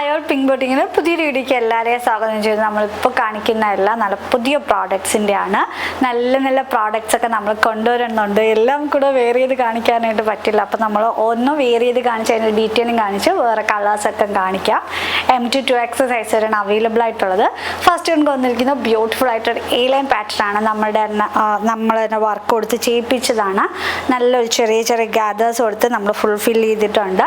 Hi all pink ബോട്ടിങ്ങിന് പുതിയൊരു വീഡിയോയ്ക്ക് എല്ലാവരെയും സ്വാഗതം ചെയ്തു. നമ്മളിപ്പോൾ കാണിക്കുന്ന എല്ലാം നല്ല പുതിയ പ്രോഡക്ട്സിൻ്റെ ആണ്. നല്ല നല്ല പ്രോഡക്റ്റ്സ് ഒക്കെ നമ്മൾ കൊണ്ടുവരുന്നുണ്ട്. എല്ലാം കൂടെ വെയർ ചെയ്ത് കാണിക്കാനായിട്ട് പറ്റില്ല. അപ്പോൾ നമ്മൾ ഒന്ന് വെയർ ചെയ്ത് കാണിച്ച് അതിൻ്റെ ഡീറ്റെയിലും കാണിച്ച് വേറെ കളേഴ്സൊക്കെ കാണിക്കാം. M2 സൈസ് വരെയാണ് അവൈലബിൾ ആയിട്ടുള്ളത്. ഫസ്റ്റ് കൊണ്ട് വന്നിരിക്കുന്നത് ബ്യൂട്ടിഫുൾ ആയിട്ടൊരു A-line പാറ്റേൺ ആണ്. നമ്മൾ തന്നെ വർക്ക് കൊടുത്ത് ചെയ്യിപ്പിച്ചതാണ്. നല്ലൊരു ചെറിയ ചെറിയ ഗ്യാദേഴ്സ് കൊടുത്ത് നമ്മൾ ഫുൾഫിൽ ചെയ്തിട്ടുണ്ട്.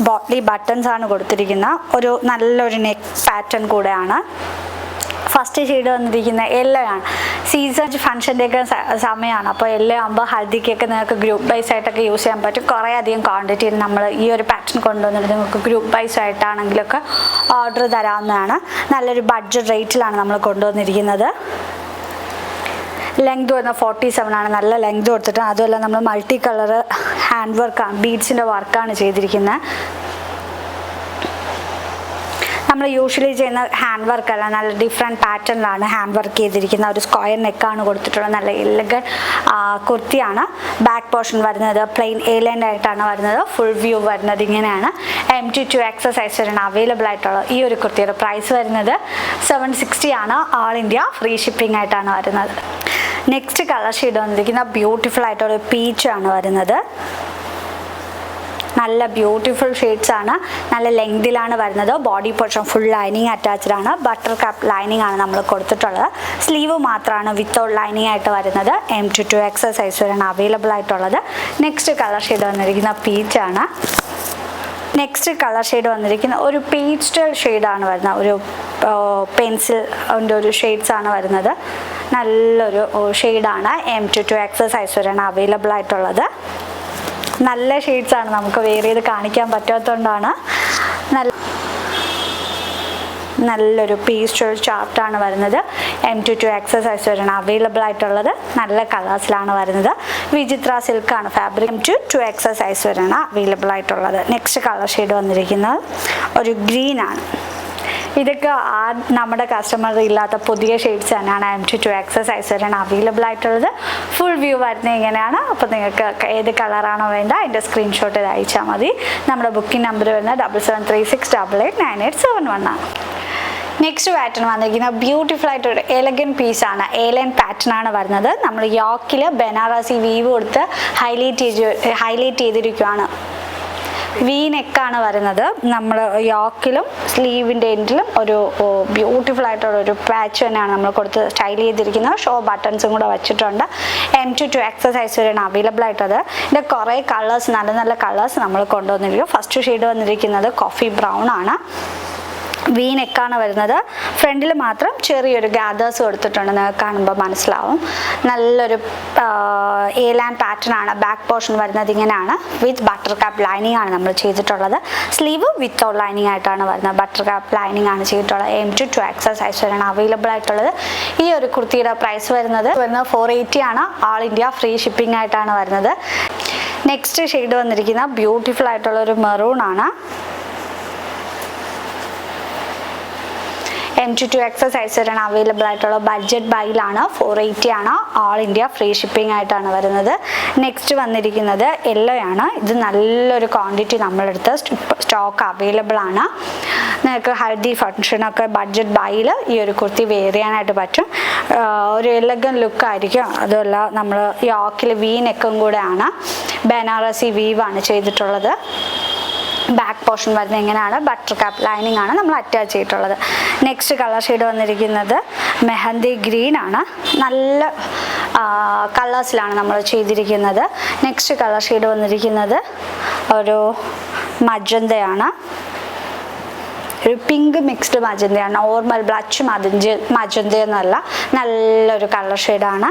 ബോട്ട്ലി ബട്ടൺസ് ആണ് കൊടുത്തിരിക്കുന്നത്. ഒരു നല്ലൊരു നെക്ക് പാറ്റേൺ കൂടെയാണ്. ഫസ്റ്റ് ഷെയ്ഡ് വന്നിരിക്കുന്ന യെല്ലോ ആണ്. സീസൺ ഫംഗ്ഷൻ്റെയൊക്കെ സമയമാണ്. അപ്പോൾ യെല്ലോ ആകുമ്പോൾ ഹൽദിക്കൊക്കെ നിങ്ങൾക്ക് ഗ്രൂപ്പ് വൈസ് ആയിട്ടൊക്കെ യൂസ് ചെയ്യാൻ പറ്റും. കുറേ അധികം ക്വാണ്ടിറ്റിയിൽ നമ്മൾ ഈ ഒരു പാറ്റേൺ കൊണ്ടുവന്നിട്ട് നിങ്ങൾക്ക് ഗ്രൂപ്പ് വൈസ് ആയിട്ടാണെങ്കിലൊക്കെ ഓർഡർ തരാവുന്നതാണ്. നല്ലൊരു ബഡ്ജറ്റ് റേറ്റിലാണ് നമ്മൾ കൊണ്ടുവന്നിരിക്കുന്നത്. ലെങ്ത് വരുന്ന 47 ആണ്. നല്ല ലെങ്ത് കൊടുത്തിട്ട് അതുമല്ല നമ്മൾ മൾട്ടി കളർ ഹാൻഡ് വർക്കാണ്, ബീഡ്സിൻ്റെ വർക്കാണ് ചെയ്തിരിക്കുന്നത്. നമ്മൾ യൂഷ്വലി ചെയ്യുന്ന ഹാൻഡ് വർക്കല്ല, നല്ല ഡിഫറെൻറ്റ് പാറ്റേണിലാണ് ഹാൻഡ് വർക്ക് ചെയ്തിരിക്കുന്ന. ഒരു സ്ക്വയർ നെക്കാണ് കൊടുത്തിട്ടുള്ളത്. നല്ല എലഗൻ കുർത്തിയാണ്. ബാക്ക് പോർഷൻ വരുന്നത് പ്ലെയിൻ A-line ആയിട്ടാണ് വരുന്നത്. ഫുൾ വ്യൂ വരുന്നത് ഇങ്ങനെയാണ്. M2 സൈസ് വരെയാണ് അവൈലബിൾ ആയിട്ടുള്ളത്. ഈ ഒരു കുർത്തിയുടെ പ്രൈസ് വരുന്നത് 760 ആണ്. ഓൾ ഇന്ത്യ ഫ്രീ ഷിപ്പിംഗ് ആയിട്ടാണ് വരുന്നത്. നെക്സ്റ്റ് കളർ ഷെയ്ഡ് വന്നിരിക്കുന്ന ബ്യൂട്ടിഫുൾ ആയിട്ടുള്ള പീച്ചാണ് വരുന്നത്. നല്ല ബ്യൂട്ടിഫുൾ ഷെയ്ഡ്സ് ആണ്. നല്ല ലെങ്തിലാണ് വരുന്നത്. Body portion full lining attached ആണ്. ബട്ടർ കപ്പ് ലൈനിങ് ആണ് നമ്മൾ കൊടുത്തിട്ടുള്ളത്. സ്ലീവ് മാത്രമാണ് വിത്തൗട്ട് ലൈനിങ് ആയിട്ട് വരുന്നത്. M2 സൈസ് വരെയാണ് അവൈലബിൾ ആയിട്ടുള്ളത്. നെക്സ്റ്റ് കളർ ഷെയ്ഡ് വന്നിരിക്കുന്ന പീച്ചാണ്. നെക്സ്റ്റ് കളർ ഷെയ്ഡ് വന്നിരിക്കുന്ന ഒരു പേസ്റ്റൽ ഷെയ്ഡാണ് വരുന്നത്. ഒരു പെൻസിലിൻ്റെ ഒരു ഷെയ്ഡ്സ് ആണ് വരുന്നത്. നല്ലൊരു ഷെയ്ഡാണ്. M2 സൈസ് വരെയാണ് അവൈലബിൾ ആയിട്ടുള്ളത്. നല്ല ഷെയ്ഡ്സ് ആണ്. നമുക്ക് വെയർ ചെയ്ത് കാണിക്കാൻ പറ്റാത്തതുകൊണ്ടാണ്. നല്ലൊരു പേസ്റ്റൽ ചാർട്ടാണ് വരുന്നത്. M2 സൈസ് വരെയാണ് അവൈലബിൾ ആയിട്ടുള്ളത്. നല്ല കളേഴ്സിലാണ് വരുന്നത്. വിചിത്ര സിൽക്കാണ് ഫാബ്രിക്. M2 സൈസ് വരെയാണ് അവൈലബിൾ ആയിട്ടുള്ളത്. നെക്സ്റ്റ് കളർ ഷെയ്ഡ് വന്നിരിക്കുന്നത് ഒരു ഗ്രീൻ ആണ്. ഇതൊക്കെ നമ്മുടെ കസ്റ്റമർ ഇല്ലാത്ത പുതിയ ഷെയ്ഡ്സ് തന്നെയാണ്. M2 സൈസ് വരെയാണ് അവൈലബിൾ ആയിട്ടുള്ളത്. ഫുൾ വ്യൂ വരുന്നത് ഇങ്ങനെയാണ്. അപ്പോൾ നിങ്ങൾക്ക് ഏത് കളറാണോ വേണ്ട അതിൻ്റെ സ്ക്രീൻഷോട്ട് അയച്ചാൽ മതി. നമ്മുടെ ബുക്കിംഗ് നമ്പർ വരുന്നത് 7736889871 ആണ്. നെക്സ്റ്റ് പാറ്റേൺ വന്നിരിക്കുന്നത് ബ്യൂട്ടിഫുൾ ആയിട്ടൊരു എലഗൻ പീസാണ്. A-line പാറ്റേൺ ആണ് വരുന്നത്. നമ്മൾ യോക്കിൽ ബനാറസി വീവ് കൊടുത്ത് ഹൈലൈറ്റ് ചെയ്തിരിക്കുകയാണ്. വി നെക്കാണ് വരുന്നത്. നമ്മൾ യോക്കിലും സ്ലീവിൻ്റെ എൻഡിലും ഒരു ബ്യൂട്ടിഫുൾ ആയിട്ടുള്ള ഒരു പാച്ച് തന്നെയാണ് നമ്മൾ കൊടുത്ത് സ്റ്റൈൽ ചെയ്തിരിക്കുന്നത്. ഷോ ബട്ടൺസും കൂടെ വെച്ചിട്ടുണ്ട്. M2 സൈസ് വരെയാണ് അവൈലബിൾ ആയിട്ടുള്ളത്. ഇതിൻ്റെ കുറേ കളേഴ്സ്, നല്ല നല്ല കളേഴ്സ് നമ്മൾ കൊണ്ടുവന്നിരിക്കും. ഫസ്റ്റ് ഷെയ്ഡ് വന്നിരിക്കുന്നത് കോഫി ബ്രൗൺ ആണ്. വി നെക്കാണ് വരുന്നത്. ഫ്രണ്ടിൽ മാത്രം ചെറിയൊരു ഗ്യാദേഴ്സ് കൊടുത്തിട്ടുണ്ട്. നിങ്ങൾക്ക് കാണുമ്പോൾ മനസ്സിലാവും. നല്ലൊരു A-line പാറ്റേൺ ആണ്. ബാക്ക് പോർഷൻ വരുന്നത് ഇങ്ങനെയാണ്. വിത്ത് ബട്ടർ കാപ്പ് ലൈനിങ് ആണ് നമ്മൾ ചെയ്തിട്ടുള്ളത്. സ്ലീവ് വിത്തൗട്ട് ലൈനിങ് ആയിട്ടാണ് വരുന്നത്. ബട്ടർ കാപ്പ് ലൈനിങ് ആണ് ചെയ്തിട്ടുള്ളത്. M2 സൈസ് വരെയാണ് അവൈലബിൾ ആയിട്ടുള്ളത്. ഈ ഒരു കുർത്തിയുടെ പ്രൈസ് വരുന്നത് 480 ആണ്. ഓൾ ഇന്ത്യ ഫ്രീ ഷിപ്പിംഗ് ആയിട്ടാണ് വരുന്നത്. നെക്സ്റ്റ് ഷെയ്ഡ് വന്നിരിക്കുന്ന ബ്യൂട്ടിഫുൾ ആയിട്ടുള്ള ഒരു മെറൂൺ ആണ്. M2 സൈസ് വരെയാണ് അവൈലബിൾ ആയിട്ടുള്ള. ബഡ്ജറ്റ് ബൈലാണ്. 480 ആണ്. ഓൾ ഇന്ത്യ ഫ്രീ ഷിപ്പിംഗ് ആയിട്ടാണ് വരുന്നത്. നെക്സ്റ്റ് വന്നിരിക്കുന്നത് യെല്ലോ ആണ്. ഇത് നല്ലൊരു ക്വാണ്ടിറ്റി നമ്മളെടുത്ത് സ്റ്റോക്ക് അവൈലബിൾ ആണ്. നിങ്ങൾക്ക് ഹൽദി ഫംഗ്ഷനൊക്കെ ബഡ്ജറ്റ് ബൈയിൽ ഈ ഒരു കുർത്തി വെയർ ചെയ്യാനായിട്ട് പറ്റും. ഒരു എലഗൻ ലുക്കായിരിക്കും. അതുമല്ല നമ്മൾ യോക്കിൽ വി നെക്കും കൂടെയാണ്. ബനാറസി വീവാണ് ചെയ്തിട്ടുള്ളത്. ബാക്ക് പോർഷൻ വരുന്നത് എങ്ങനെയാണ്. ബട്ടർ കാപ്പ് ലൈനിങ് ആണ് നമ്മൾ അറ്റാച്ച് ചെയ്തിട്ടുള്ളത്. നെക്സ്റ്റ് കളർ ഷെയ്ഡ് വന്നിരിക്കുന്നത് മെഹന്തി ഗ്രീൻ ആണ്. നല്ല കളേഴ്സിലാണ് നമ്മൾ ചെയ്തിരിക്കുന്നത്. നെക്സ്റ്റ് കളർ ഷെയ്ഡ് വന്നിരിക്കുന്നത് ഒരു മജന്തയാണ്. ഒരു പിങ്ക് മിക്സ്ഡ് മജന്തയാണ്. നോർമൽ ബ്ലച്ച് മജന്തയൊന്നുമല്ല. നല്ലൊരു കളർ ഷെയ്ഡാണ്.